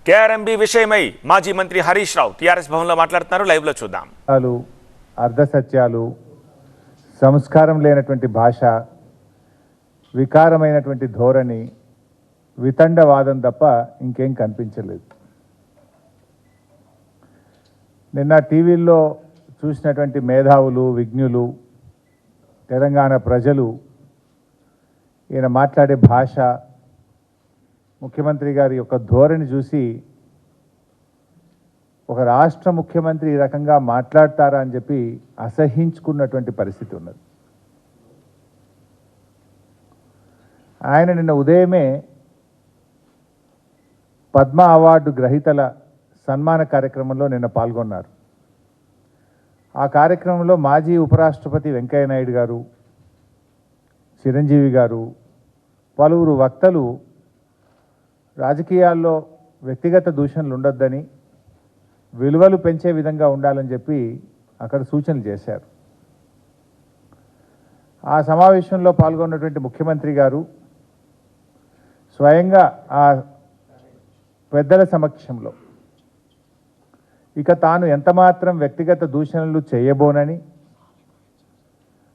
KRMB విషయమై మాజీ మంత్రి హరీష్ రావు టీఆర్ఎస్ భవన్లో మాట్లాడుతున్నారు. లైవ్ లో చూద్దాం. అర్ధసత్యాలు, సంస్కారం లేనటువంటి భాష, వికారమైనటువంటి ధోరణి, వితండవాదం తప్ప ఇంకేం కనిపించలేదు. నిన్న టీవీల్లో చూసినటువంటి మేధావులు, విజ్ఞులు, తెలంగాణ ప్రజలు ఈయన మాట్లాడే భాష, ముఖ్యమంత్రి గారి యొక్క ధోరణి చూసి ఒక రాష్ట్ర ముఖ్యమంత్రి ఈ రకంగా మాట్లాడతారా అని చెప్పి అసహించుకున్నటువంటి పరిస్థితి ఉన్నది. ఆయన నిన్న ఉదయమే పద్మ అవార్డు గ్రహీతల సన్మాన కార్యక్రమంలో నిన్న పాల్గొన్నారు. ఆ కార్యక్రమంలో మాజీ ఉపరాష్ట్రపతి వెంకయ్య నాయుడు గారు, చిరంజీవి గారు, పలువురు వక్తలు రాజకీయాల్లో వ్యక్తిగత దూషణలు ఉండొద్దని, విలువలు పెంచే విధంగా ఉండాలని చెప్పి అక్కడ సూచనలు చేశారు. ఆ సమావేశంలో పాల్గొన్నటువంటి ముఖ్యమంత్రి గారు స్వయంగా ఆ పెద్దల సమక్షంలో ఇక తాను ఎంతమాత్రం వ్యక్తిగత దూషణలు చేయబోనని,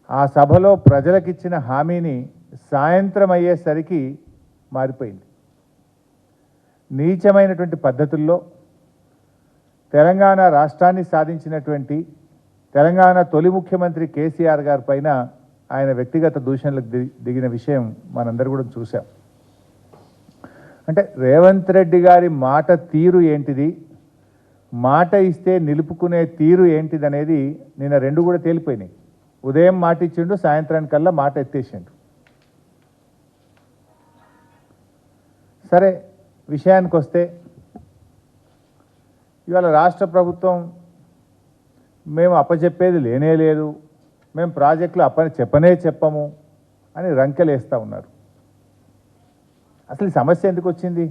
ఆ సభలో ప్రజలకిచ్చిన హామీని సాయంత్రం అయ్యేసరికి మారిపోయింది. నీచమైనటువంటి పద్ధతుల్లో తెలంగాణ రాష్ట్రాన్ని సాధించినటువంటి తెలంగాణ తొలి ముఖ్యమంత్రి కేసీఆర్ గారి పైన ఆయన వ్యక్తిగత దూషణలకు దిగిన విషయం మనందరూ కూడా చూసాం. అంటే రేవంత్ రెడ్డి గారి మాట తీరు ఏంటిది, మాట ఇస్తే నిలుపుకునే తీరు ఏంటిది అనేది నిన్న రెండు కూడా తేలిపోయినాయి. ఉదయం మాట ఇచ్చిండు, సాయంత్రానికల్లా మాట ఎత్తేసిండు. సరే, విషయానికి వస్తే ఇవాళ రాష్ట్ర ప్రభుత్వం మేము అప్పచెప్పేది లేనే లేదు, మేము ప్రాజెక్టులు చెప్పము అని రంకెలేస్తూ ఉన్నారు. అసలు ఈ సమస్య ఎందుకు వచ్చింది?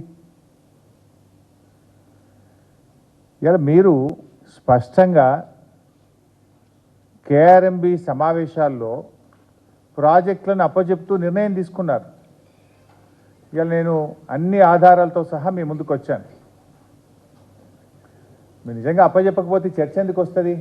ఇవాళ మీరు స్పష్టంగా కేఆర్ఎంబి సమావేశాల్లో ప్రాజెక్టులను అప్పచెప్తూ నిర్ణయం తీసుకున్నారు. ఇవాళ నేను అన్ని ఆధారాలతో సహా మీ ముందుకు వచ్చాను. మీరు నిజంగా అప్పచెప్పకపోతే చర్చ ఎందుకు వస్తుంది?